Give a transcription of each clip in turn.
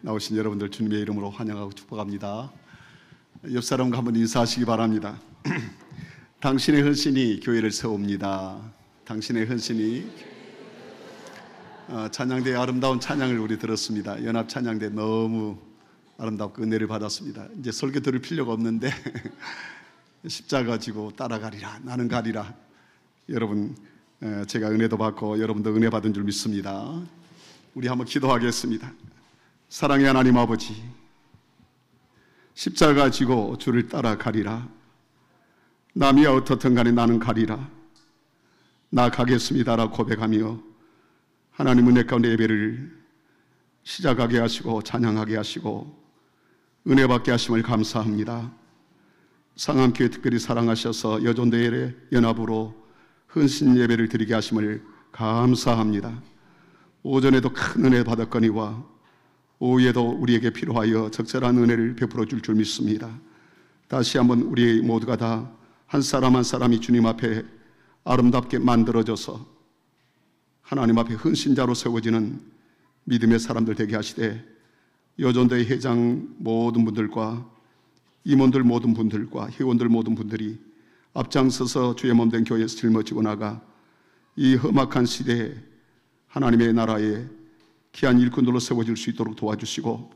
나오신 여러분들 주님의 이름으로 환영하고 축복합니다. 옆 사람과 한번 인사하시기 바랍니다. 당신의 헌신이 교회를 세웁니다. 당신의 헌신이 찬양대의 아름다운 찬양을 우리 들었습니다. 연합 찬양대 너무 아름답고 은혜를 받았습니다. 이제 설교 들을 필요가 없는데 십자가 지고 따라가리라, 나는 가리라. 여러분, 제가 은혜도 받고 여러분도 은혜 받은 줄 믿습니다. 우리 한번 기도하겠습니다. 사랑의 하나님 아버지, 십자가 지고 주를 따라가리라. 남이야 어떻든 간에 나는 가리라. 나 가겠습니다라고 고백하며 하나님 은혜 가운데 예배를 시작하게 하시고 찬양하게 하시고 은혜 받게 하심을 감사합니다. 상암교회 특별히 사랑하셔서 여존대회 연합으로 헌신 예배를 드리게 하심을 감사합니다. 오전에도 큰 은혜 받았거니와 오후에도 우리에게 필요하여 적절한 은혜를 베풀어 줄 믿습니다. 다시 한번 우리 모두가 다 한 사람 한 사람이 주님 앞에 아름답게 만들어져서 하나님 앞에 헌신자로 세워지는 믿음의 사람들 되게 하시되, 여존대회 회장 모든 분들과 임원들 모든 분들과 회원들 모든 분들이 앞장서서 주의 몸된 교회에서 짊어지고 나가 이 험악한 시대에 하나님의 나라에 귀한 일꾼들로 세워질 수 있도록 도와주시고,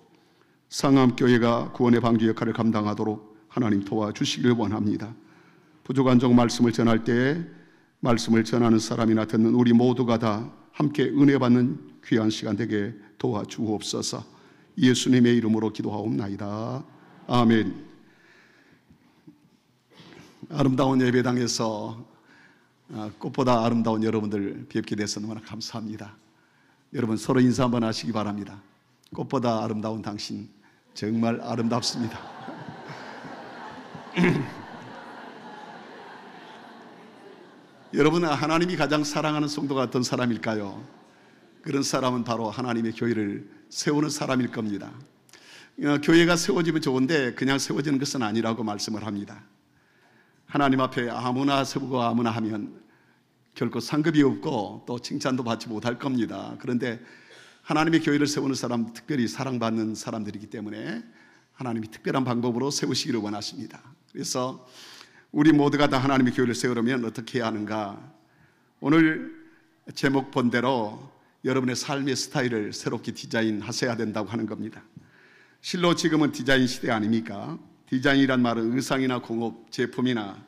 상암교회가 구원의 방주 역할을 감당하도록 하나님 도와주시길 원합니다. 부족한 종 말씀을 전할 때에 말씀을 전하는 사람이나 듣는 우리 모두가 다 함께 은혜 받는 귀한 시간 되게 도와주옵소서. 예수님의 이름으로 기도하옵나이다. 아멘. 아름다운 예배당에서 꽃보다 아름다운 여러분들 뵙게 돼서 너무나 감사합니다. 여러분 서로 인사 한번 하시기 바랍니다. 꽃보다 아름다운 당신 정말 아름답습니다. 여러분, 하나님이 가장 사랑하는 성도가 어떤 사람일까요? 그런 사람은 바로 하나님의 교회를 세우는 사람일 겁니다. 교회가 세워지면 좋은데 그냥 세워지는 것은 아니라고 말씀을 합니다. 하나님 앞에 아무나 세우고 아무나 하면 결코 상급이 없고 또 칭찬도 받지 못할 겁니다. 그런데 하나님의 교회를 세우는 사람, 특별히 사랑받는 사람들이기 때문에 하나님이 특별한 방법으로 세우시기를 원하십니다. 그래서 우리 모두가 다 하나님의 교회를 세우려면 어떻게 해야 하는가? 오늘 제목 본대로 여러분의 삶의 스타일을 새롭게 디자인하셔야 된다고 하는 겁니다. 실로 지금은 디자인 시대 아닙니까? 디자인이란 말은 의상이나 공업, 제품이나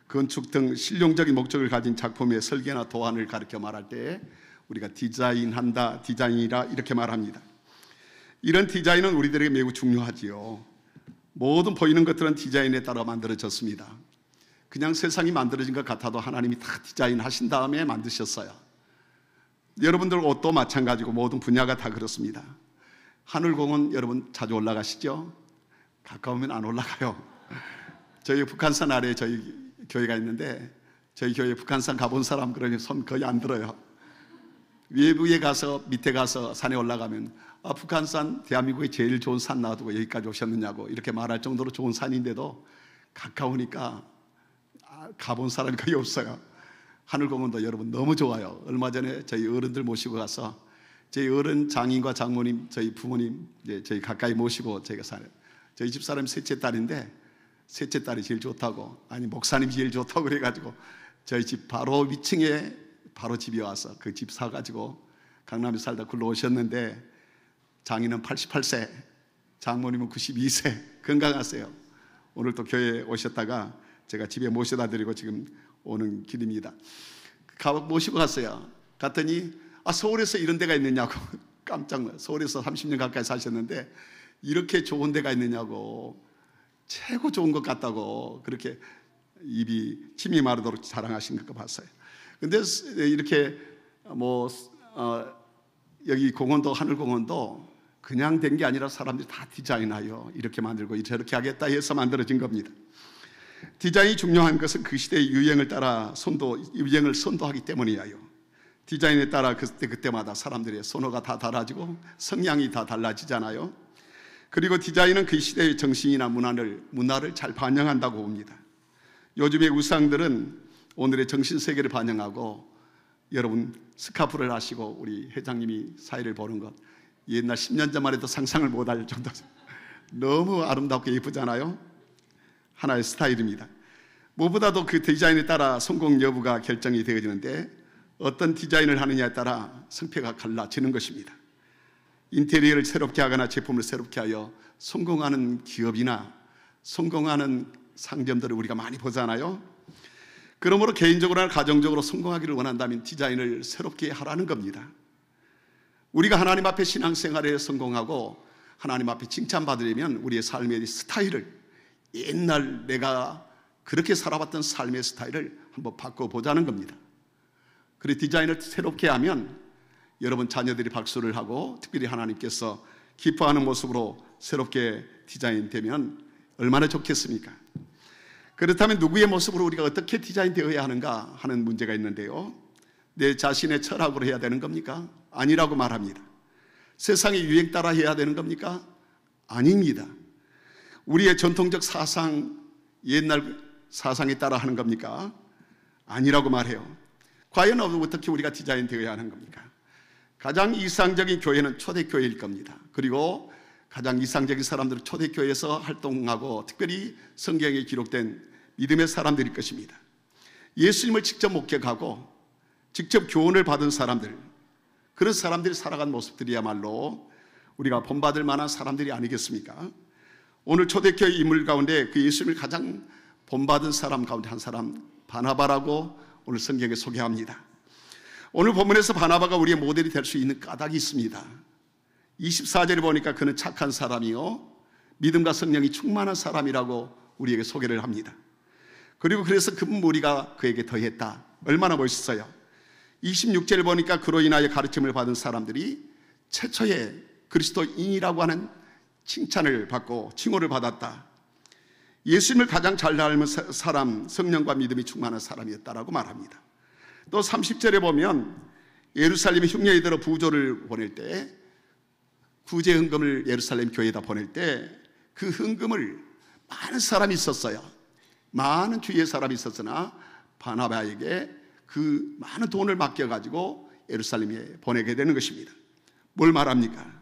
건축 등 실용적인 목적을 가진 작품의 설계나 도안을 가르쳐 말할 때 우리가 디자인한다, 디자인이라 이렇게 말합니다. 이런 디자인은 우리들에게 매우 중요하지요. 모든 보이는 것들은 디자인에 따라 만들어졌습니다. 그냥 세상이 만들어진 것 같아도 하나님이 다 디자인하신 다음에 만드셨어요. 여러분들 옷도 마찬가지고 모든 분야가 다 그렇습니다. 하늘공원 여러분 자주 올라가시죠? 가까우면 안 올라가요. 저희 북한산 아래에 저희 교회가 있는데 저희 교회 북한산 가본 사람 그러니 손 거의 안 들어요. 위에 가서 밑에 가서 산에 올라가면 북한산 대한민국의 제일 좋은 산 놔두고 여기까지 오셨느냐고 이렇게 말할 정도로 좋은 산인데도 가까우니까 가본 사람이 거의 없어요. 하늘공원도 여러분 너무 좋아요. 얼마 전에 저희 어른들 모시고 가서 저희 어른 장인과 장모님 저희 부모님 저희 가까이 모시고 저희가 살아요. 저희 집사람이 셋째 딸인데 셋째 딸이 제일 좋다고, 아니 목사님이 제일 좋다고 그래가지고 저희 집 바로 위층에 바로 집에 와서 그 집 사가지고 강남에 살다 굴러 오셨는데 장인은 88세, 장모님은 92세 건강하세요. 오늘 또 교회에 오셨다가 제가 집에 모셔다 드리고 지금 오는 길입니다. 모시고 갔어요. 갔더니 서울에서 이런 데가 있느냐고 깜짝 놀랐어요. 서울에서 30년 가까이 사셨는데 이렇게 좋은 데가 있느냐고, 최고 좋은 것 같다고 그렇게 입이 침이 마르도록 자랑하신 것 봤어요. 근데 이렇게 여기 공원도 하늘공원도 그냥 된 게 아니라 사람들이 다 디자인하여 이렇게 만들고 저렇게 하겠다 해서 만들어진 겁니다. 디자인이 중요한 것은 그 시대의 유행을 따라 유행을 선도하기 때문이에요. 디자인에 따라 그때마다 사람들의 선호가 다 달라지고 성향이 다 달라지잖아요. 그리고 디자인은 그 시대의 정신이나 문화를 잘 반영한다고 봅니다. 요즘의 우상들은 오늘의 정신세계를 반영하고, 여러분 스카프를 하시고 우리 회장님이 사회를 보는 것, 옛날 10년 전만 해도 상상을 못할 정도. 너무 아름답고 예쁘잖아요. 하나의 스타일입니다. 무엇보다도 그 디자인에 따라 성공 여부가 결정이 되어지는데, 어떤 디자인을 하느냐에 따라 성패가 갈라지는 것입니다. 인테리어를 새롭게 하거나 제품을 새롭게 하여 성공하는 기업이나 성공하는 상점들을 우리가 많이 보잖아요. 그러므로 개인적으로나 가정적으로 성공하기를 원한다면 디자인을 새롭게 하라는 겁니다. 우리가 하나님 앞에 신앙생활에 성공하고 하나님 앞에 칭찬받으려면 우리의 삶의 스타일을, 옛날 내가 그렇게 살아왔던 삶의 스타일을 한번 바꿔보자는 겁니다. 그래 디자인을 새롭게 하면 여러분 자녀들이 박수를 하고 특별히 하나님께서 기뻐하는 모습으로 새롭게 디자인되면 얼마나 좋겠습니까? 그렇다면 누구의 모습으로 우리가 어떻게 디자인되어야 하는가 하는 문제가 있는데요, 내 자신의 철학으로 해야 되는 겁니까? 아니라고 말합니다. 세상의 유행 따라 해야 되는 겁니까? 아닙니다. 우리의 전통적 사상, 옛날 사상에 따라 하는 겁니까? 아니라고 말해요. 과연 어떻게 우리가 디자인되어야 하는 겁니까? 가장 이상적인 교회는 초대교회일 겁니다. 그리고 가장 이상적인 사람들은 초대교회에서 활동하고 특별히 성경에 기록된 믿음의 사람들일 것입니다. 예수님을 직접 목격하고 직접 교훈을 받은 사람들, 그런 사람들이 살아간 모습들이야말로 우리가 본받을 만한 사람들이 아니겠습니까? 오늘 초대교회 인물 가운데 그 예수님을 가장 본받은 사람 가운데 한 사람, 바나바라고 오늘 성경에 소개합니다. 오늘 본문에서 바나바가 우리의 모델이 될 수 있는 까닭이 있습니다. 24절에 보니까 그는 착한 사람이요 믿음과 성령이 충만한 사람이라고 우리에게 소개를 합니다. 그리고 그래서 그 무리가 그에게 더했다. 얼마나 멋있어요. 26절을 보니까 그로 인하여 가르침을 받은 사람들이 최초의 그리스도인이라고 하는 칭찬을 받고 칭호를 받았다. 예수님을 가장 잘 닮은 사람, 성령과 믿음이 충만한 사람이었다라고 말합니다. 또 30절에 보면 예루살렘에 흉년이 들어 부조를 보낼 때, 구제 헌금을 예루살렘 교회에다 보낼 때 그 헌금을 많은 사람이 있었어요. 많은 주위의 사람이 있었으나 바나바에게 그 많은 돈을 맡겨가지고 예루살렘에 보내게 되는 것입니다. 뭘 말합니까?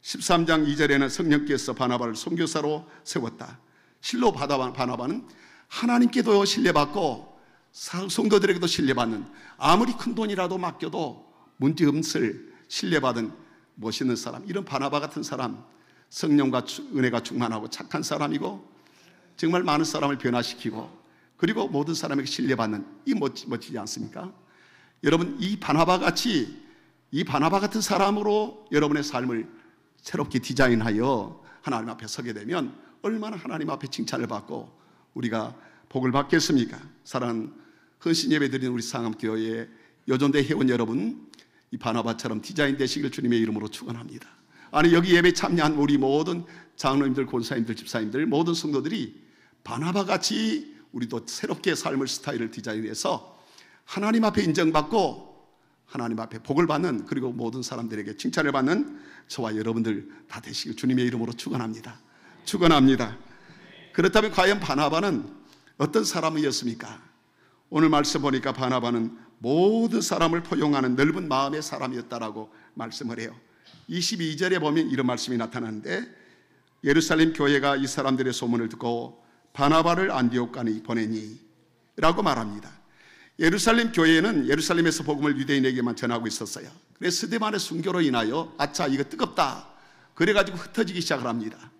13장 2절에는 성령께서 바나바를 선교사로 세웠다. 실로 바나바는 하나님께도 신뢰받고 성도들에게도 신뢰받는, 아무리 큰 돈이라도 맡겨도 문제없을 신뢰받은 멋있는 사람, 이런 바나바 같은 사람, 성령과 은혜가 충만하고 착한 사람이고 정말 많은 사람을 변화시키고 그리고 모든 사람에게 신뢰받는, 이 멋지지 않습니까? 여러분, 이 바나바 같은 사람으로 여러분의 삶을 새롭게 디자인하여 하나님 앞에 서게 되면 얼마나 하나님 앞에 칭찬을 받고 우리가 복을 받겠습니까? 사랑하는 헌신 예배 드리는 우리 상암교회 여전대 회원 여러분, 이 바나바처럼 디자인 되시길 주님의 이름으로 축원합니다. 아니, 여기 예배 참여한 우리 모든 장로님들, 권사님들, 집사님들, 모든 성도들이 바나바같이 우리도 새롭게 삶의 스타일을 디자인해서 하나님 앞에 인정받고 하나님 앞에 복을 받는, 그리고 모든 사람들에게 칭찬을 받는 저와 여러분들 다 되시길 주님의 이름으로 축원합니다. 축원합니다. 그렇다면 과연 바나바는 어떤 사람이었습니까? 오늘 말씀 보니까 바나바는 모든 사람을 포용하는 넓은 마음의 사람이었다라고 말씀을 해요. 22절에 보면 이런 말씀이 나타나는데, 예루살렘 교회가 이 사람들의 소문을 듣고 바나바를 안디옥까지 보내니 라고 말합니다. 예루살렘 교회는 예루살렘에서 복음을 유대인에게만 전하고 있었어요. 그래서 스데반의 순교로 인하여 아차, 이거 뜨겁다, 그래가지고 흩어지기 시작을 합니다.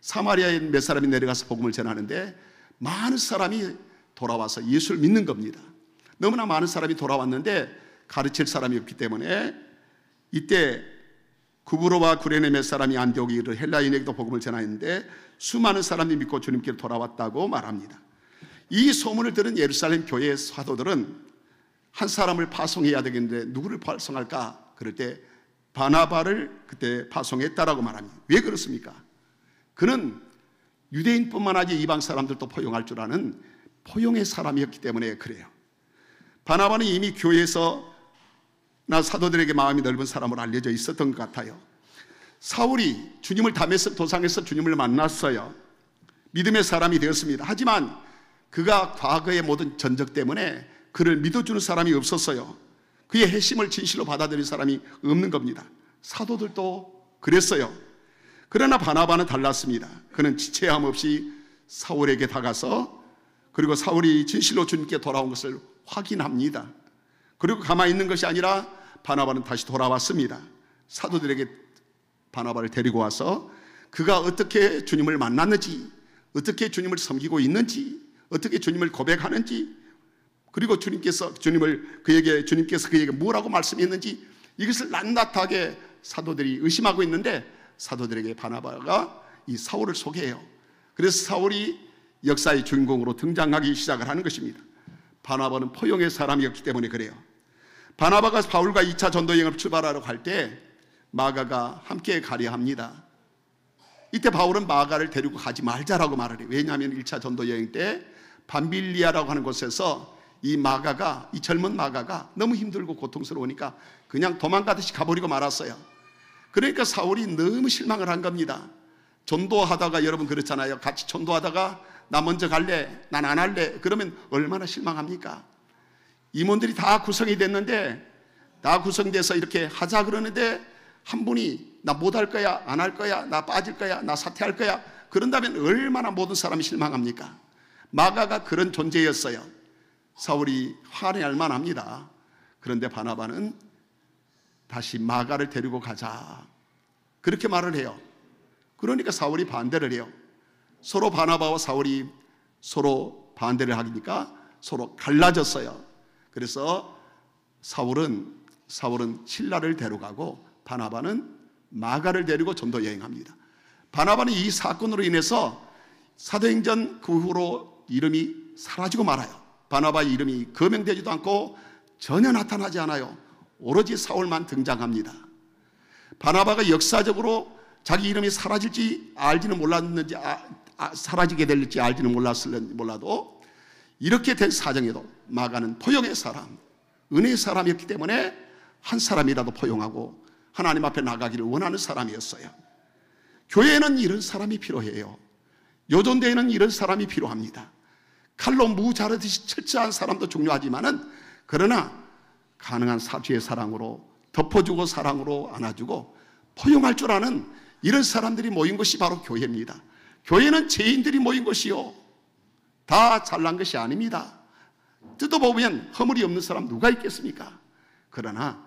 사마리아에 몇 사람이 내려가서 복음을 전하는데 많은 사람이 돌아와서 예수를 믿는 겁니다. 너무나 많은 사람이 돌아왔는데 가르칠 사람이 없기 때문에 이때 구브로와 구레네 몇 사람이 안디옥에 이르러 헬라인에게도 복음을 전하였는데 수많은 사람이 믿고 주님께로 돌아왔다고 말합니다. 이 소문을 들은 예루살렘 교회의 사도들은 한 사람을 파송해야 되겠는데 누구를 파송할까? 그럴 때 바나바를 그때 파송했다라고 말합니다. 왜 그렇습니까? 그는 유대인뿐만 아니라 이방 사람들도 포용할 줄 아는 포용의 사람이었기 때문에 그래요. 바나바는 이미 교회에서 사도들에게 마음이 넓은 사람으로 알려져 있었던 것 같아요. 사울이 주님을 다메섹 도상에서 주님을 만났어요. 믿음의 사람이 되었습니다. 하지만 그가 과거의 모든 전적 때문에 그를 믿어주는 사람이 없었어요. 그의 핵심을 진실로 받아들인 사람이 없는 겁니다. 사도들도 그랬어요. 그러나 바나바는 달랐습니다. 그는 지체함 없이 사울에게 다가서, 그리고 사울이 진실로 주님께 돌아온 것을 확인합니다. 그리고 가만히 있는 것이 아니라 바나바는 다시 돌아왔습니다. 사도들에게 바나바를 데리고 와서 그가 어떻게 주님을 만났는지, 어떻게 주님을 섬기고 있는지, 어떻게 주님을 고백하는지, 그리고 주님께서 그에게 뭐라고 말씀했는지, 이것을 낱낱하게 사도들이 의심하고 있는데, 사도들에게 바나바가 이 사울을 소개해요. 그래서 사울이 역사의 주인공으로 등장하기 시작을 하는 것입니다. 바나바는 포용의 사람이었기 때문에 그래요. 바나바가 바울과 2차 전도여행을 출발하러 갈 때 마가가 함께 가려 합니다. 이때 바울은 마가를 데리고 가지 말자라고 말을 해요. 왜냐하면 1차 전도여행 때 밤빌리아라고 하는 곳에서 이 젊은 마가가 너무 힘들고 고통스러우니까 그냥 도망가듯이 가버리고 말았어요. 그러니까 사울이 너무 실망을 한 겁니다. 전도하다가, 여러분 그렇잖아요. 같이 전도하다가 나 먼저 갈래, 난 안 할래, 그러면 얼마나 실망합니까? 임원들이 다 구성이 됐는데, 다 구성돼서 이렇게 하자 그러는데 한 분이 나 못 할 거야, 안 할 거야, 나 빠질 거야, 나 사퇴할 거야, 그런다면 얼마나 모든 사람이 실망합니까? 마가가 그런 존재였어요. 사울이 화내할 만합니다. 그런데 바나바는 다시 마가를 데리고 가자, 그렇게 말을 해요. 그러니까 사울이 반대를 해요. 서로 바나바와 사울이 서로 반대를 하니까 서로 갈라졌어요. 그래서 사울은 실라를 데려가고 바나바는 마가를 데리고 전도 여행합니다. 바나바는 이 사건으로 인해서 사도행전 그 후로 이름이 사라지고 말아요. 바나바의 이름이 거명되지도 않고 전혀 나타나지 않아요. 오로지 사울만 등장합니다. 바나바가 역사적으로 자기 이름이 사라질지 알지는 몰랐는지, 사라지게 될지 알지는 몰라도 이렇게 된 사정에도 마가는 포용의 사람, 은혜의 사람이었기 때문에 한 사람이라도 포용하고 하나님 앞에 나가기를 원하는 사람이었어요. 교회에는 이런 사람이 필요해요. 요존대에는 이런 사람이 필요합니다. 칼로 무 자르듯이 철저한 사람도 중요하지만은, 그러나 가능한 주의 사랑으로 덮어주고 사랑으로 안아주고 포용할 줄 아는 이런 사람들이 모인 것이 바로 교회입니다. 교회는 죄인들이 모인 것이요, 다 잘난 것이 아닙니다. 뜯어보면 허물이 없는 사람 누가 있겠습니까? 그러나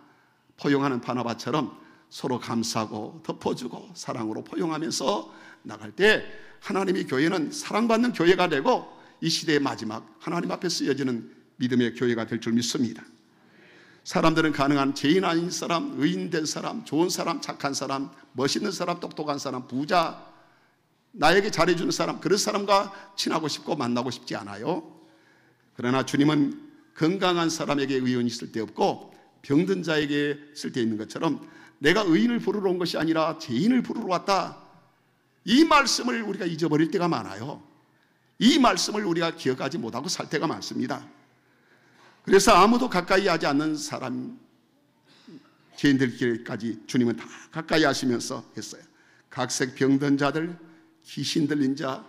포용하는 바나바처럼 서로 감싸고 덮어주고 사랑으로 포용하면서 나갈 때 하나님의 교회는 사랑받는 교회가 되고 이 시대의 마지막 하나님 앞에 쓰여지는 믿음의 교회가 될 줄 믿습니다. 사람들은 가능한 죄인 아닌 사람, 의인된 사람, 좋은 사람, 착한 사람, 멋있는 사람, 똑똑한 사람, 부자, 나에게 잘해주는 사람, 그런 사람과 친하고 싶고 만나고 싶지 않아요. 그러나 주님은 건강한 사람에게 의원이 있을 데 없고 병든 자에게 쓸 데 있는 것처럼 내가 의인을 부르러 온 것이 아니라 죄인을 부르러 왔다, 이 말씀을 우리가 잊어버릴 때가 많아요. 이 말씀을 우리가 기억하지 못하고 살 때가 많습니다. 그래서 아무도 가까이 하지 않는 사람, 죄인들끼리까지 주님은 다 가까이 하시면서 했어요. 각색 병든 자들, 귀신 들린 자,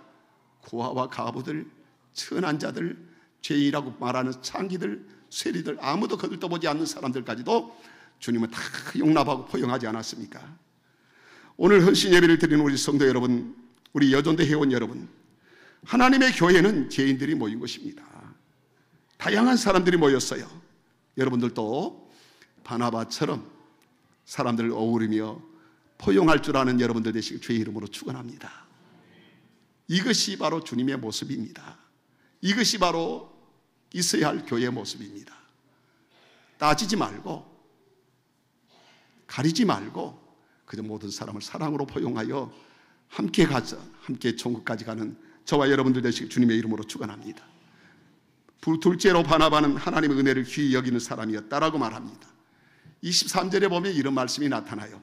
고아와 가부들, 천한 자들, 죄인이라고 말하는 창기들, 쇠리들, 아무도 거들떠보지 않는 사람들까지도 주님은 다 용납하고 포용하지 않았습니까? 오늘 헌신 예배를 드리는 우리 성도 여러분, 우리 여존대 회원 여러분, 하나님의 교회는 죄인들이 모인 것입니다. 다양한 사람들이 모였어요. 여러분들도 바나바처럼 사람들을 어우르며 포용할 줄 아는 여러분들 되시길 주의 이름으로 축원합니다. 이것이 바로 주님의 모습입니다. 이것이 바로 있어야 할 교회의 모습입니다. 따지지 말고, 가리지 말고 그저 모든 사람을 사랑으로 포용하여 함께 가자, 함께 천국까지 가는 저와 여러분들 되시길 주님의 이름으로 축원합니다. 둘째로 바나바는 하나님의 은혜를 귀히 여기는 사람이었다라고 말합니다. 23절에 보면 이런 말씀이 나타나요.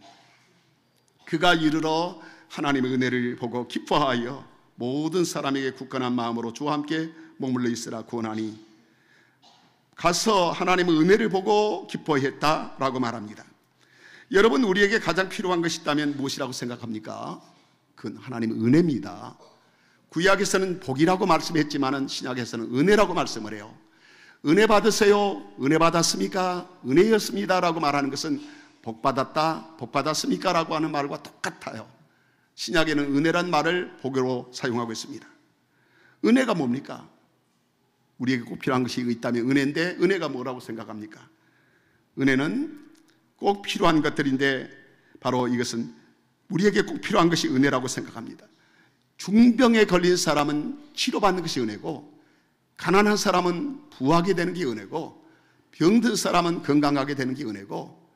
그가 이르러 하나님의 은혜를 보고 기뻐하여 모든 사람에게 굳건한 마음으로 주와 함께 머물러 있으라 구원하니, 가서 하나님의 은혜를 보고 기뻐했다라고 말합니다. 여러분, 우리에게 가장 필요한 것이 있다면 무엇이라고 생각합니까? 그건 하나님의 은혜입니다. 구약에서는 복이라고 말씀했지만 신약에서는 은혜라고 말씀을 해요. 은혜 받으세요, 은혜 받았습니까? 은혜였습니다라고 말하는 것은 복 받았다, 복 받았습니까? 라고 하는 말과 똑같아요. 신약에는 은혜란 말을 복으로 사용하고 있습니다. 은혜가 뭡니까? 우리에게 꼭 필요한 것이 있다면 은혜인데, 은혜가 뭐라고 생각합니까? 은혜는 꼭 필요한 것들인데 바로 이것은 우리에게 꼭 필요한 것이 은혜라고 생각합니다. 중병에 걸린 사람은 치료받는 것이 은혜고, 가난한 사람은 부하게 되는 게 은혜고, 병든 사람은 건강하게 되는 게 은혜고,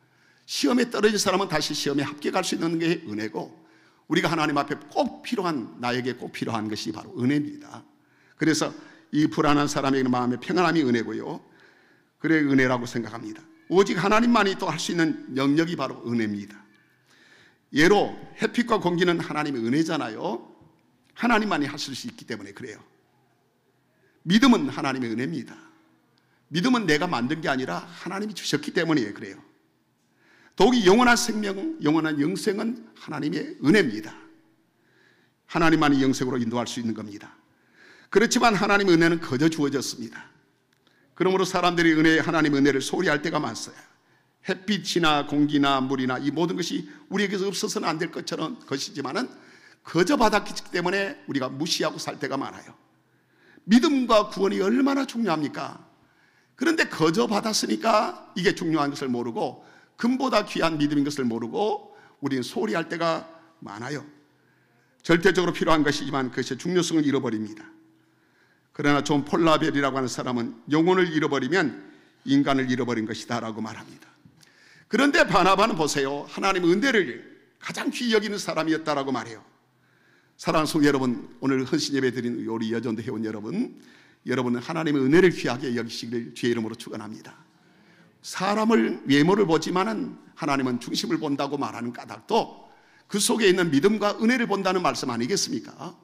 시험에 떨어진 사람은 다시 시험에 합격할 수 있는 게 은혜고, 우리가 하나님 앞에 꼭 필요한, 나에게 꼭 필요한 것이 바로 은혜입니다. 그래서 이 불안한 사람에게는 마음의 평안함이 은혜고요, 그래 은혜라고 생각합니다. 오직 하나님만이 또 할 수 있는 영역이 바로 은혜입니다. 예로 햇빛과 공기는 하나님의 은혜잖아요. 하나님만이 하실 수 있기 때문에 그래요. 믿음은 하나님의 은혜입니다. 믿음은 내가 만든 게 아니라 하나님이 주셨기 때문에 그래요. 더욱이 영원한 생명, 영원한 영생은 하나님의 은혜입니다. 하나님만이 영생으로 인도할 수 있는 겁니다. 그렇지만 하나님의 은혜는 거저 주어졌습니다. 그러므로 사람들이 하나님의 은혜를 소홀히 할 때가 많아요. 햇빛이나 공기나 물이나 이 모든 것이 우리에게서 없어서는 안 될 것이지만은 거저 받았기 때문에 우리가 무시하고 살 때가 많아요. 믿음과 구원이 얼마나 중요합니까? 그런데 거저 받았으니까 이게 중요한 것을 모르고, 금보다 귀한 믿음인 것을 모르고 우리는 소홀히 할 때가 많아요. 절대적으로 필요한 것이지만 그것의 중요성을 잃어버립니다. 그러나 존 폴라벨이라고 하는 사람은 영혼을 잃어버리면 인간을 잃어버린 것이다 라고 말합니다. 그런데 바나바는 보세요, 하나님의 은혜를 가장 귀히 여기는 사람이었다라고 말해요. 사랑하는 성도 여러분, 오늘 헌신 예배 드린 우리 여전도 회원 여러분은 하나님의 은혜를 귀하게 여기시기를 주의 이름으로 축원합니다. 사람을 외모를 보지만은 하나님은 중심을 본다고 말하는 까닭도 그 속에 있는 믿음과 은혜를 본다는 말씀 아니겠습니까?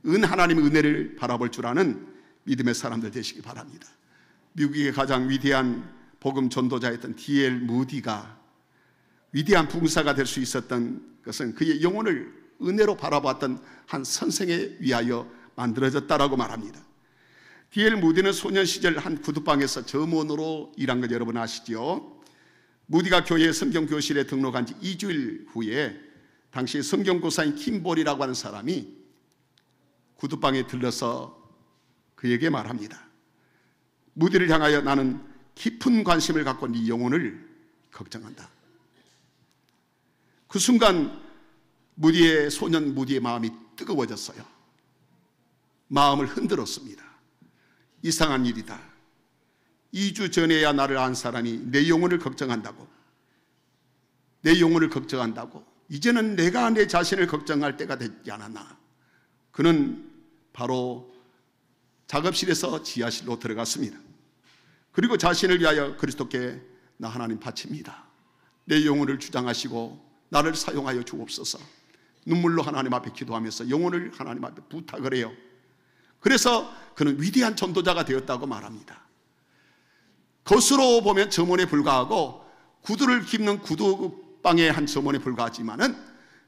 하나님의 은혜를 바라볼 줄 아는 믿음의 사람들 되시기 바랍니다. 미국의 가장 위대한 복음 전도자였던 D.L. 무디가 위대한 부흥사가 될 수 있었던 것은 그의 영혼을 은혜로 바라봤던 한 선생에 위하여 만들어졌다라고 말합니다. D.L. 무디는 소년 시절 한 구두방에서 점원으로 일한 것 여러분 아시죠? 무디가 교회 성경교실에 등록한 지 2주일 후에 당시 성경고사인 킴볼이라고 하는 사람이 구두방에 들러서 그에게 말합니다. 무디를 향하여 나는 깊은 관심을 갖고 네 영혼을 걱정한다. 그 순간 소년 무디의 마음이 뜨거워졌어요. 마음을 흔들었습니다. 이상한 일이다. 2주 전에야 나를 안 사람이 내 영혼을 걱정한다고. 이제는 내가 내 자신을 걱정할 때가 되지 않았나. 그는 바로 작업실에서 지하실로 들어갔습니다. 그리고 자신을 위하여 그리스도께 나 하나님 바칩니다. 내 영혼을 주장하시고 나를 사용하여 주옵소서. 눈물로 하나님 앞에 기도하면서 영혼을 하나님 앞에 부탁을 해요. 그래서 그는 위대한 전도자가 되었다고 말합니다. 겉으로 보면 점원에 불과하고 구두를 깁는 구두방의 한 점원에 불과하지만은,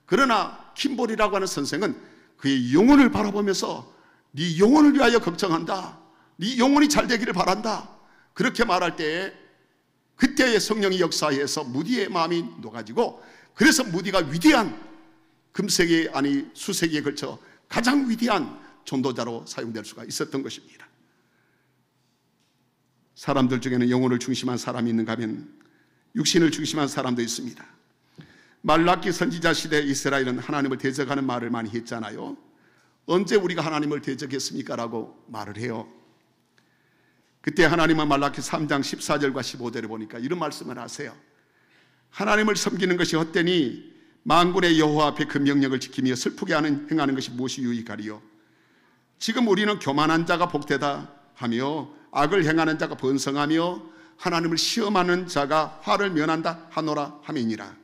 그러나 킴볼이라고 하는 선생은 그의 영혼을 바라보면서 네 영혼을 위하여 걱정한다. 네 영혼이 잘 되기를 바란다. 그렇게 말할 때에 그때의 성령이 역사해서 무디의 마음이 녹아지고, 그래서 무디가 위대한 금세기 아니 수세기에 걸쳐 가장 위대한 전도자로 사용될 수가 있었던 것입니다. 사람들 중에는 영혼을 중심한 사람이 있는가 하면 육신을 중심한 사람도 있습니다. 말라기 선지자 시대 이스라엘은 하나님을 대적하는 말을 많이 했잖아요. 언제 우리가 하나님을 대적했습니까? 라고 말을 해요. 그때 하나님은 말라기 3장 14절과 15절에 보니까 이런 말씀을 하세요. 하나님을 섬기는 것이 헛되니 만군의 여호와 앞에 그 명령을 지키며 슬프게 행하는 것이 무엇이 유익하리요? 지금 우리는 교만한 자가 복되다 하며 악을 행하는 자가 번성하며 하나님을 시험하는 자가 화를 면한다 하노라 하매니라.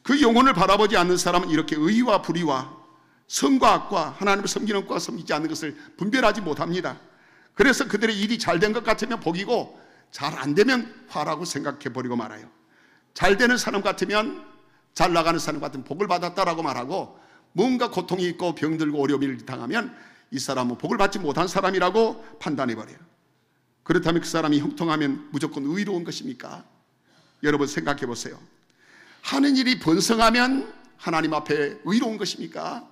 그 영혼을 바라보지 않는 사람은 이렇게 의와 불의와 선과 악과 하나님을 섬기는 것과 섬기지 않는 것을 분별하지 못합니다. 그래서 그들의 일이 잘 된 것 같으면 복이고 잘 안 되면 화라고 생각해 버리고 말아요. 잘 되는 사람 같으면, 잘 나가는 사람 같으면 복을 받았다라고 말하고, 뭔가 고통이 있고 병들고 어려움을 당하면 이 사람은 복을 받지 못한 사람이라고 판단해 버려요. 그렇다면 그 사람이 형통하면 무조건 의로운 것입니까? 여러분 생각해 보세요. 하는 일이 번성하면 하나님 앞에 의로운 것입니까?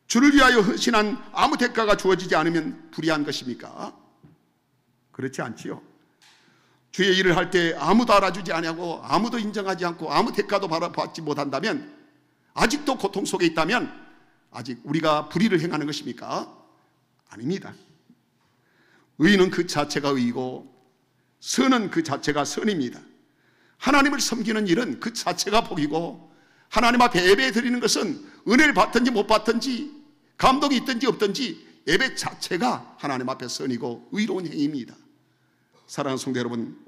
주를 위하여 헌신한 아무 대가가 주어지지 않으면 불의한 것입니까? 그렇지 않지요. 주의 일을 할 때 아무도 알아주지 않고 아무도 인정하지 않고 아무 대가도 받지 못한다면, 아직도 고통 속에 있다면 아직 우리가 불의를 행하는 것입니까? 아닙니다. 의는 그 자체가 의이고 선은 그 자체가 선입니다. 하나님을 섬기는 일은 그 자체가 복이고, 하나님 앞에 예배 드리는 것은 은혜를 받든지 못 받든지, 감동이 있든지 없든지 예배 자체가 하나님 앞에 선이고 의로운 행위입니다. 사랑하는 성도 여러분,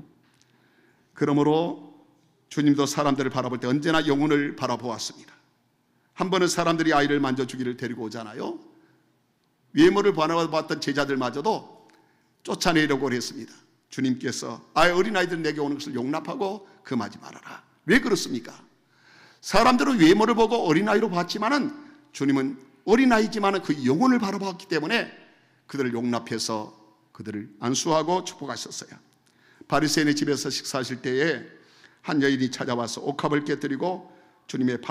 그러므로 주님도 사람들을 바라볼 때 언제나 영혼을 바라보았습니다. 한 번은 사람들이 아이를 만져주기를 데리고 오잖아요. 외모를 바라봤던 제자들마저도 쫓아내려고 했습니다. 주님께서 어린아이들 내게 오는 것을 용납하고 금하지 말아라. 왜 그렇습니까? 사람들은 외모를 보고 어린아이로 봤지만은 주님은 어린아이지만은 그 영혼을 바라봤기 때문에 그들을 용납해서 그들을 안수하고 축복하셨어요. 바리새인의 집에서 식사하실 때에 한 여인이 찾아와서 옥합을 깨뜨리고 주님의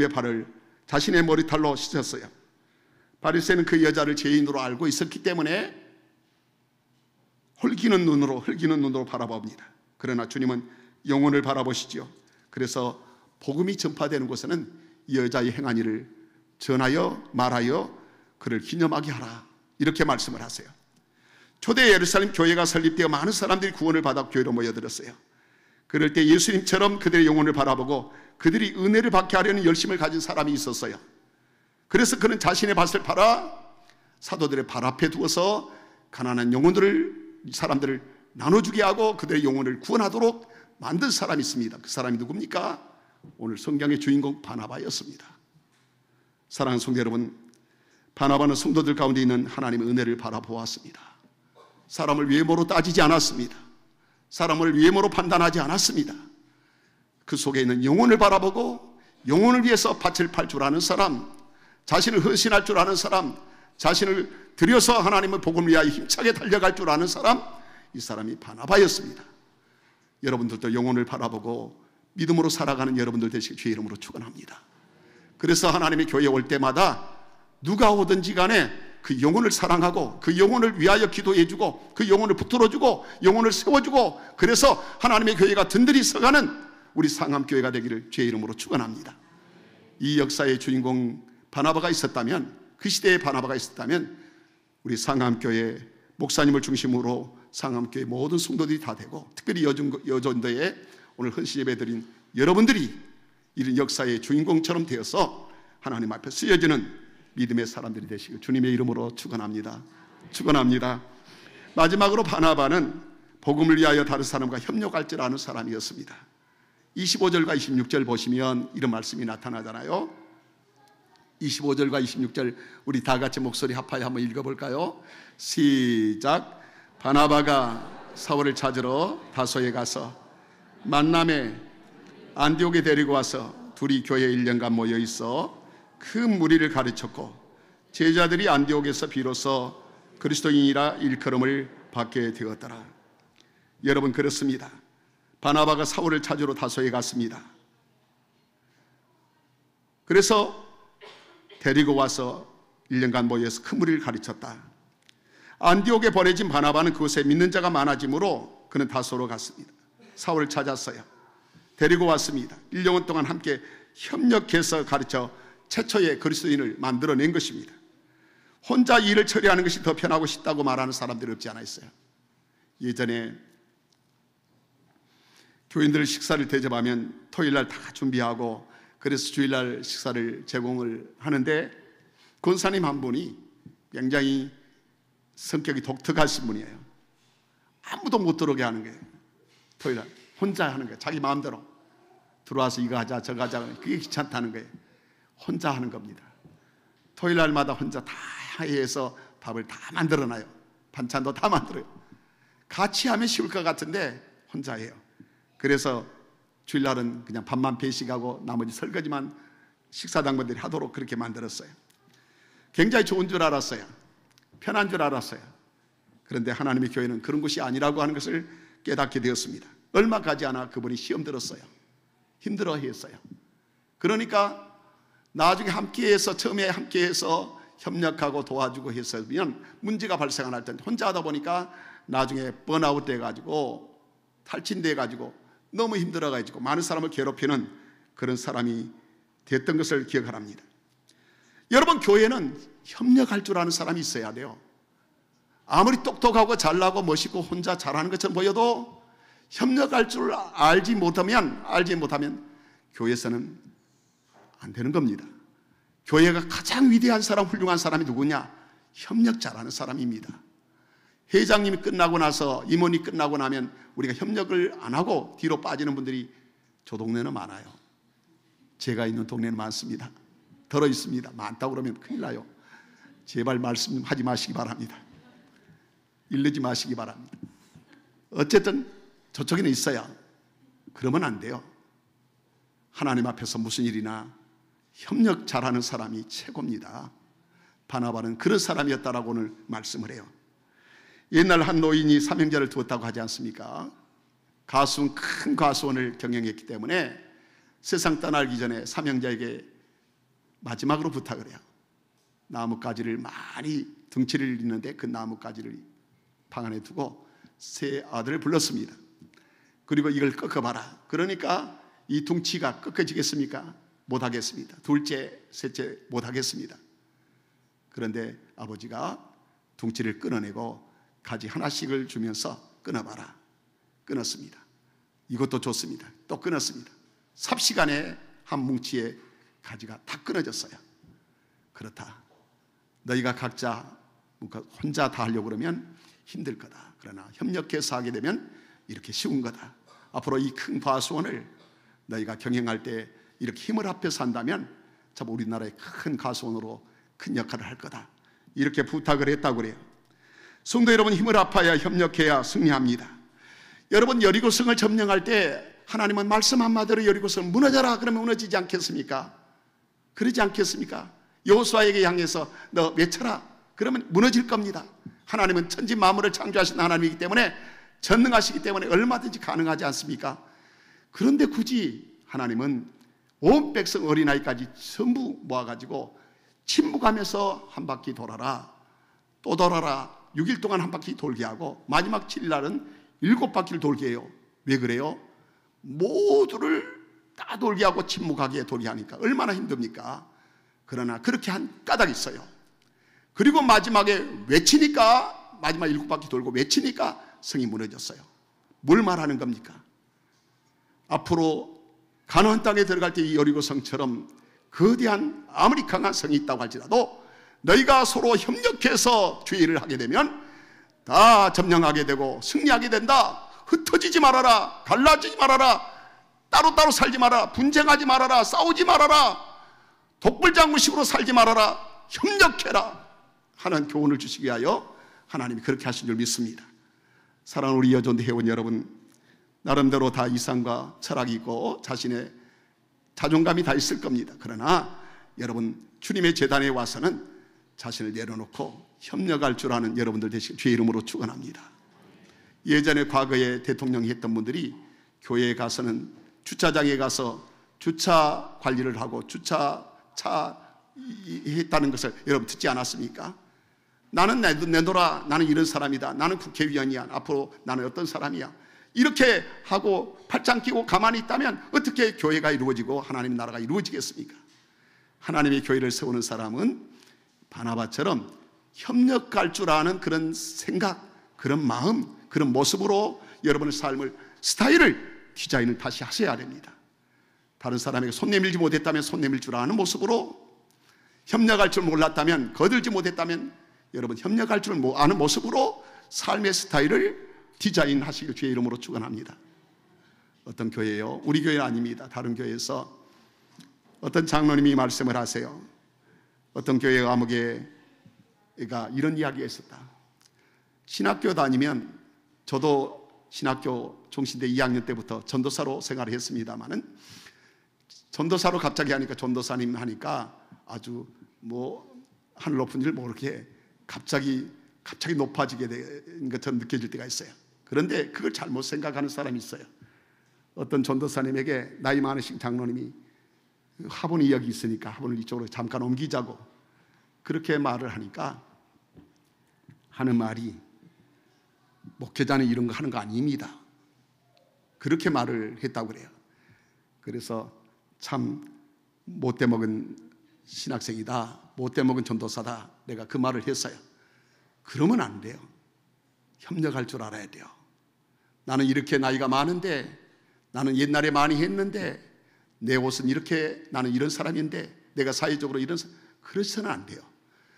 발을 자신의 머리털로 씻었어요. 바리새인은 그 여자를 죄인으로 알고 있었기 때문에 흘기는 눈으로 바라봅니다. 그러나 주님은 영혼을 바라보시죠. 그래서 복음이 전파되는 곳에는 이 여자의 행한 일을 전하여 말하여 그를 기념하게 하라, 이렇게 말씀을 하세요. 초대 예루살렘 교회가 설립되어 많은 사람들이 구원을 받아 교회로 모여들었어요. 그럴 때 예수님처럼 그들의 영혼을 바라보고 그들이 은혜를 받게 하려는 열심을 가진 사람이 있었어요. 그래서 그는 자신의 밭을 팔아 사도들의 발 앞에 두어서 가난한 사람들을 나눠주게 하고 그들의 영혼을 구원하도록 만든 사람이 있습니다. 그 사람이 누굽니까? 오늘 성경의 주인공 바나바였습니다. 사랑하는 성도 여러분, 바나바는 성도들 가운데 있는 하나님의 은혜를 바라보았습니다. 사람을 외모로 따지지 않았습니다. 사람을 외모로 판단하지 않았습니다. 그 속에 있는 영혼을 바라보고 영혼을 위해서 밭을 팔 줄 아는 사람, 자신을 헌신할 줄 아는 사람, 자신을 들여서 하나님의 복음을 위하여 힘차게 달려갈 줄 아는 사람, 이 사람이 바나바였습니다. 여러분들도 영혼을 바라보고 믿음으로 살아가는 여러분들 되시길 주의 이름으로 축원합니다. 그래서 하나님의 교회에 올 때마다 누가 오든지 간에 그 영혼을 사랑하고 그 영혼을 위하여 기도해주고 그 영혼을 붙들어주고 영혼을 세워주고, 그래서 하나님의 교회가 든든히 서가는 우리 상암교회가 되기를 주의 이름으로 축원합니다. 이 역사의 주인공 바나바가 있었다면, 그 시대에 바나바가 있었다면 우리 상암교회 목사님을 중심으로 상암교회 모든 성도들이 다 되고, 특별히 여전도에 오늘 헌신 예배 드린 여러분들이 이런 역사의 주인공처럼 되어서 하나님 앞에 쓰여지는 믿음의 사람들이 되시길 주님의 이름으로 축원합니다. 축원합니다. 마지막으로 바나바는 복음을 위하여 다른 사람과 협력할 줄 아는 사람이었습니다. 25절과 26절 보시면 이런 말씀이 나타나잖아요. 25절과 26절 우리 다 같이 목소리 합하여 한번 읽어볼까요? 시작. 바나바가 사울을 찾으러 다소에 가서 만남에 안디옥에 데리고 와서 둘이 교회에 1년간 모여 있어 큰 무리를 가르쳤고, 제자들이 안디옥에서 비로소 그리스도인이라 일컬음을 받게 되었더라. 여러분, 그렇습니다. 바나바가 사울을 찾으러 다소에 갔습니다. 그래서 데리고 와서 1년간 모여서 큰 무리를 가르쳤다. 안디옥에 보내진 바나바는 그곳에 믿는 자가 많아지므로 그는 다소로 갔습니다. 사울을 찾았어요. 데리고 왔습니다. 1년 동안 함께 협력해서 가르쳐 최초의 그리스도인을 만들어낸 것입니다. 혼자 일을 처리하는 것이 더 편하고 쉽다고 말하는 사람들이 없지 않아 있어요. 예전에 교인들 식사를 대접하면 토요일날 다 준비하고, 그래서 주일날 식사를 제공을 하는데, 권사님 한 분이 굉장히 성격이 독특하신 분이에요. 아무도 못 들어오게 하는 거예요. 토요일날 혼자 하는 거예요. 자기 마음대로 들어와서 이거 하자 저거 하자, 그게 귀찮다는 거예요. 혼자 하는 겁니다. 토요일날마다 혼자 다 해서 밥을 다 만들어놔요. 반찬도 다 만들어요. 같이 하면 쉬울 것 같은데 혼자 해요. 그래서 주일날은 그냥 밥만 배식하고 나머지 설거지만 식사당번들이 하도록 그렇게 만들었어요. 굉장히 좋은 줄 알았어요. 편한 줄 알았어요. 그런데 하나님의 교회는 그런 것이 아니라고 하는 것을 깨닫게 되었습니다. 얼마 가지 않아 그분이 시험 들었어요. 힘들어 했어요. 그러니까 나중에 함께해서, 처음에 함께해서 협력하고 도와주고 했으면 문제가 발생을 할 텐데, 혼자 하다 보니까 나중에 번아웃 돼가지고 탈진돼가지고 너무 힘들어가지고 많은 사람을 괴롭히는 그런 사람이 됐던 것을 기억합니다. 여러분, 교회는 협력할 줄 아는 사람이 있어야 돼요. 아무리 똑똑하고 잘나고 멋있고 혼자 잘하는 것처럼 보여도 협력할 줄 알지 못하면 교회에서는 안 되는 겁니다. 교회가 가장 위대한 사람, 훌륭한 사람이 누구냐? 협력 잘하는 사람입니다. 회장님이 끝나고 나서, 임원이 끝나고 나면 우리가 협력을 안 하고 뒤로 빠지는 분들이 저 동네는 많아요. 제가 있는 동네는 많습니다. 들어 있습니다. 많다고 그러면 큰일 나요. 제발 말씀하지 마시기 바랍니다. 일르지 마시기 바랍니다. 어쨌든 저쪽에는 있어야, 그러면 안 돼요. 하나님 앞에서 무슨 일이나 협력 잘하는 사람이 최고입니다. 바나바는 그런 사람이었다라고 오늘 말씀을 해요. 옛날 한 노인이 삼형제를 두었다고 하지 않습니까? 큰 가수원을 경영했기 때문에 세상 떠나기 전에 삼형제에게 마지막으로 부탁을 해요. 나뭇가지를 많이 덩치를 잇는데 그 나뭇가지를 방 안에 두고 세 아들을 불렀습니다. 그리고 이걸 꺾어봐라. 그러니까 이 둥치가 꺾어지겠습니까? 못하겠습니다. 둘째, 셋째 못하겠습니다. 그런데 아버지가 둥치를 끊어내고 가지 하나씩을 주면서 끊어봐라. 끊었습니다. 이것도 좋습니다. 또 끊었습니다. 삽시간에 한 뭉치의 가지가 다 끊어졌어요. 그렇다. 너희가 각자 혼자 다 하려고 그러면 힘들 거다. 그러나 협력해서 하게 되면 이렇게 쉬운 거다. 앞으로 이 큰 가수원을 너희가 경영할 때 이렇게 힘을 합해서 한다면 참 우리나라의 큰 가수원으로 큰 역할을 할 거다. 이렇게 부탁을 했다고 그래요. 성도 여러분, 힘을 합하여 협력해야 승리합니다. 여러분, 여리고성을 점령할 때 하나님은 말씀 한마디로 여리고성을 무너져라 그러면 무너지지 않겠습니까? 그러지 않겠습니까? 여호수아에게 향해서 너 외쳐라 그러면 무너질 겁니다. 하나님은 천지 만물을 창조하신 하나님이기 때문에, 전능하시기 때문에 얼마든지 가능하지 않습니까? 그런데 굳이 하나님은 온 백성 어린아이까지 전부 모아가지고 침묵하면서 한 바퀴 돌아라, 또 돌아라, 6일 동안 한 바퀴 돌게 하고 마지막 7일날은 7바퀴를 돌게 해요. 왜 그래요? 모두를 다 돌게 하고 침묵하게 돌게 하니까 얼마나 힘듭니까? 그러나 그렇게 한 까닭이 있어요. 그리고 마지막에 외치니까, 마지막 7바퀴 돌고 외치니까 성이 무너졌어요. 뭘 말하는 겁니까? 앞으로 가나안 땅에 들어갈 때 이 여리고성처럼 거대한 아무리 강한 성이 있다고 할지라도 너희가 서로 협력해서 주의를 하게 되면 다 점령하게 되고 승리하게 된다. 흩어지지 말아라, 갈라지지 말아라, 따로따로 살지 말아라, 분쟁하지 말아라, 싸우지 말아라, 독불장군식으로 살지 말아라, 협력해라 하는 교훈을 주시기 위하여 하나님이 그렇게 하신 줄 믿습니다. 사랑하는 우리 여전대 회원 여러분, 나름대로 다 이상과 철학이 있고 자신의 자존감이 다 있을 겁니다. 그러나 여러분, 주님의 제단에 와서는 자신을 내려놓고 협력할 줄 아는 여러분들 되시길 주의 이름으로 축원합니다. 예전에 과거에 대통령이 했던 분들이 교회에 가서는 주차장에 가서 주차 관리를 하고 주차차 했다는 것을 여러분 듣지 않았습니까? 나는 내놓으라, 나는 이런 사람이다, 나는 국회의원이야, 앞으로 나는 어떤 사람이야, 이렇게 하고 팔짱 끼고 가만히 있다면 어떻게 교회가 이루어지고 하나님의 나라가 이루어지겠습니까? 하나님의 교회를 세우는 사람은 바나바처럼 협력할 줄 아는 그런 생각, 그런 마음, 그런 모습으로 여러분의 삶을, 스타일을, 디자인을 다시 하셔야 됩니다. 다른 사람에게 손 내밀지 못했다면 손 내밀 줄 아는 모습으로, 협력할 줄 몰랐다면, 거들지 못했다면 여러분 협력할 줄 아는 모습으로 삶의 스타일을 디자인하시길 주의 이름으로 축원합니다. 어떤 교회요? 우리 교회는 아닙니다. 다른 교회에서 어떤 장로님이 말씀을 하세요. 어떤 교회 아무개가 이런 이야기가 있었다. 신학교 다니면, 저도 신학교 종신대 2학년 때부터 전도사로 생활을 했습니다마는, 전도사로 갑자기 하니까, 전도사님 하니까 아주 하늘 높은 줄 모르게 갑자기 높아지게 된 것처럼 느껴질 때가 있어요. 그런데 그걸 잘못 생각하는 사람이 있어요. 어떤 전도사님에게 나이 많으신 장로님이 화분이 여기 있으니까 화분을 이쪽으로 잠깐 옮기자고 그렇게 말을 하니까 하는 말이 목회자는 이런 거 하는 거 아닙니다. 그렇게 말을 했다고 그래요. 그래서 참 못돼 먹은 신학생이다, 못돼 먹은 전도사다, 내가 그 말을 했어요. 그러면 안 돼요. 협력할 줄 알아야 돼요. 나는 이렇게 나이가 많은데, 나는 옛날에 많이 했는데, 내 옷은 이렇게, 나는 이런 사람인데, 내가 사회적으로 이런 그렇지는 안 돼요.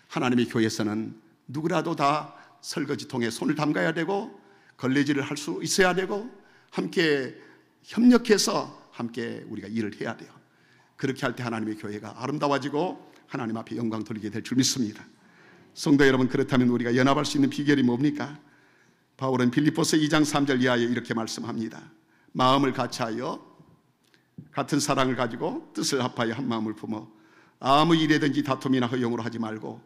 하나님의 교회에서는 누구라도 다 설거지통에 손을 담가야 되고 걸레질을 할 수 있어야 되고 함께 협력해서 함께 우리가 일을 해야 돼요. 그렇게 할 때 하나님의 교회가 아름다워지고 하나님 앞에 영광 돌리게 될 줄 믿습니다. 성도 여러분, 그렇다면 우리가 연합할 수 있는 비결이 뭡니까? 바울은 빌립보서 2장 3절 이하에 이렇게 말씀합니다. 마음을 같이하여 같은 사랑을 가지고 뜻을 합하여 한 마음을 품어 아무 일에든지 다툼이나 허용으로 하지 말고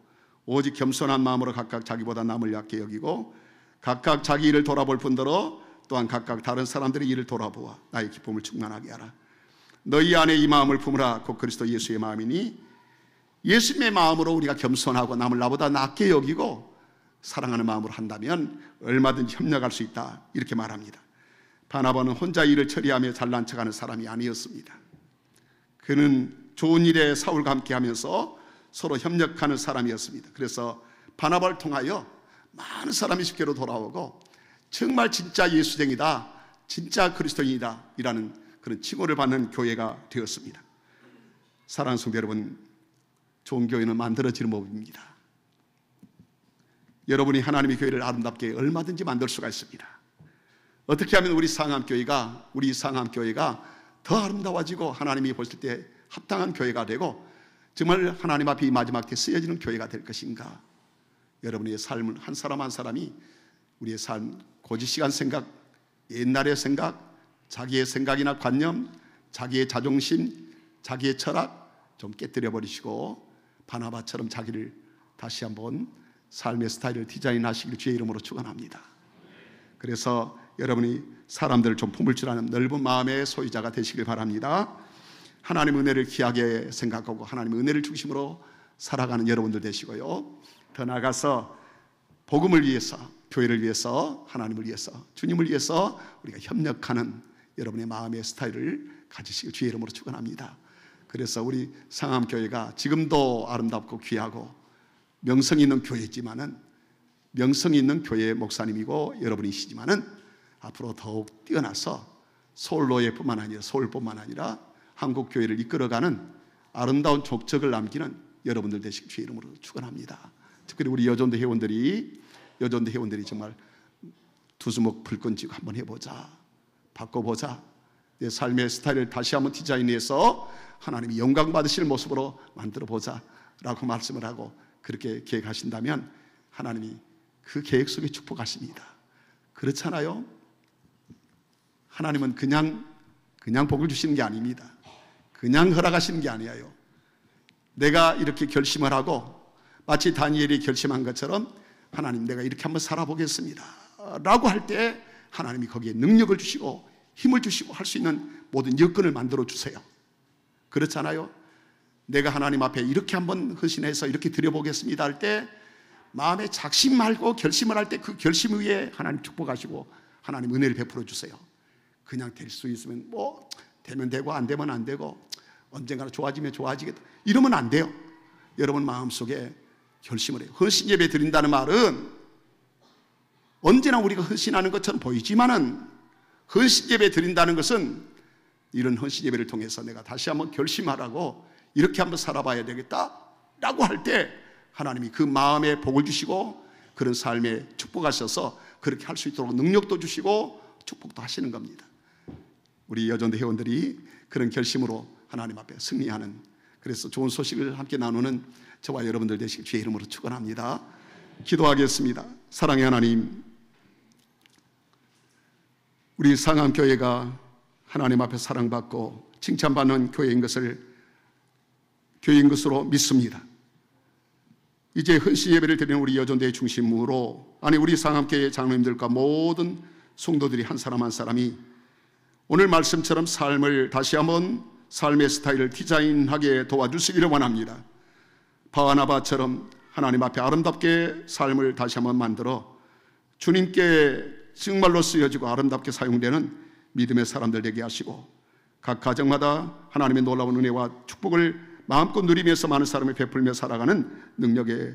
오직 겸손한 마음으로 각각 자기보다 남을 약게 여기고 각각 자기 일을 돌아볼 뿐더러 또한 각각 다른 사람들의 일을 돌아보아 나의 기쁨을 충만하게 하라. 너희 안에 이 마음을 품으라. 곧 그리스도 예수의 마음이니 예수님의 마음으로 우리가 겸손하고 남을 나보다 낫게 여기고 사랑하는 마음으로 한다면 얼마든지 협력할 수 있다. 이렇게 말합니다. 바나바는 혼자 일을 처리하며 잘난 척하는 사람이 아니었습니다. 그는 좋은 일에 사울과 함께 하면서 서로 협력하는 사람이었습니다. 그래서 바나바를 통하여 많은 사람이 십계로 돌아오고 정말 진짜 예수쟁이다, 진짜 그리스도인이다 이라는 그런 칭호를 받는 교회가 되었습니다. 사랑하는 성도 여러분, 좋은 교회는 만들어지는 법입니다. 여러분이 하나님의 교회를 아름답게 얼마든지 만들 수가 있습니다. 어떻게 하면 우리 상암교회가 더 아름다워지고 하나님이 보실 때 합당한 교회가 되고 정말 하나님 앞에 이 마지막 때 쓰여지는 교회가 될 것인가? 여러분의 삶을 한 사람 한 사람이 우리의 삶, 고지시간 생각, 옛날의 생각, 자기의 생각이나 관념, 자기의 자존심, 자기의 철학 좀 깨뜨려 버리시고 바나바처럼 자기를 다시 한번 삶의 스타일을 디자인하시길 주의 이름으로 축원합니다. 그래서 여러분이 사람들을 좀 품을 줄 아는 넓은 마음의 소유자가 되시길 바랍니다. 하나님의 은혜를 귀하게 생각하고 하나님의 은혜를 중심으로 살아가는 여러분들 되시고요. 더 나아가서 복음을 위해서, 교회를 위해서, 하나님을 위해서, 주님을 위해서 우리가 협력하는 여러분의 마음의 스타일을 가지시길 주의 이름으로 축원합니다. 그래서 우리 상암교회가 지금도 아름답고 귀하고 명성이 있는 교회지만은, 명성이 있는 교회의 목사님이고 여러분이시지만은 앞으로 더욱 뛰어나서 서울로예뿐만 아니라 서울뿐만 아니라 한국 교회를 이끌어가는 아름다운 족적을 남기는 여러분들 되시길 주의 이름으로 축원합니다. 특별히 우리 여전도 회원들이 정말 두 주먹 불끈 쥐고 한번 해보자, 바꿔보자, 내 삶의 스타일을 다시 한번 디자인해서 하나님이 영광 받으실 모습으로 만들어보자 라고 말씀을 하고 그렇게 계획하신다면 하나님이 그 계획 속에 축복하십니다. 그렇잖아요? 하나님은 그냥 복을 주시는 게 아닙니다. 그냥 허락하시는 게 아니에요. 내가 이렇게 결심을 하고 마치 다니엘이 결심한 것처럼 하나님 내가 이렇게 한번 살아보겠습니다 라고 할 때 하나님이 거기에 능력을 주시고 힘을 주시고 할 수 있는 모든 여건을 만들어 주세요. 그렇잖아요? 내가 하나님 앞에 이렇게 한번 헌신해서 이렇게 드려보겠습니다 할 때 마음에 작심 말고 결심을 할 때 그 결심 위에 하나님 축복하시고 하나님 은혜를 베풀어 주세요. 그냥 될 수 있으면 뭐 되면 되고 안 되면 안 되고 언젠가는 좋아지면 좋아지겠다 이러면 안 돼요. 여러분 마음속에 결심을 해요. 헌신 예배 드린다는 말은 언제나 우리가 헌신하는 것처럼 보이지만은 헌신 예배 드린다는 것은 이런 헌신 예배를 통해서 내가 다시 한번 결심하라고 이렇게 한번 살아봐야 되겠다 라고 할 때 하나님이 그 마음에 복을 주시고 그런 삶에 축복하셔서 그렇게 할 수 있도록 능력도 주시고 축복도 하시는 겁니다. 우리 여전도 회원들이 그런 결심으로 하나님 앞에 승리하는, 그래서 좋은 소식을 함께 나누는 저와 여러분들 되시길 주의 이름으로 축원합니다. 기도하겠습니다. 사랑의 하나님, 우리 상암교회가 하나님 앞에 사랑받고 칭찬받는 교회인 것으로 믿습니다. 이제 헌신 예배를 드리는 우리 여전도의 중심으로, 아니 우리 상암교회 장로님들과 모든 성도들이 한 사람 한 사람이 오늘 말씀처럼 삶을 다시 한번 삶의 스타일을 디자인하게 도와주시기를 원합니다. 바나바처럼 하나님 앞에 아름답게 삶을 다시 한번 만들어 주님께 정말로 쓰여지고 아름답게 사용되는 믿음의 사람들 되게 하시고, 각 가정마다 하나님의 놀라운 은혜와 축복을 마음껏 누리면서 많은 사람을 베풀며 살아가는 능력의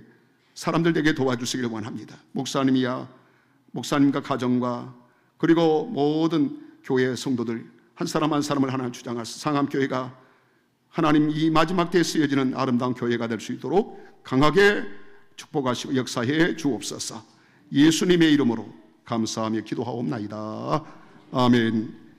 사람들 되게 도와주시기를 원합니다. 목사님과 가정과 그리고 모든 교회 성도들 한 사람 한 사람을 하나 주장하셔서 상암교회가 하나님 이 마지막 때에 쓰여지는 아름다운 교회가 될 수 있도록 강하게 축복하시고 역사해 주옵소서. 예수님의 이름으로 감사하며 기도하옵나이다. 아멘.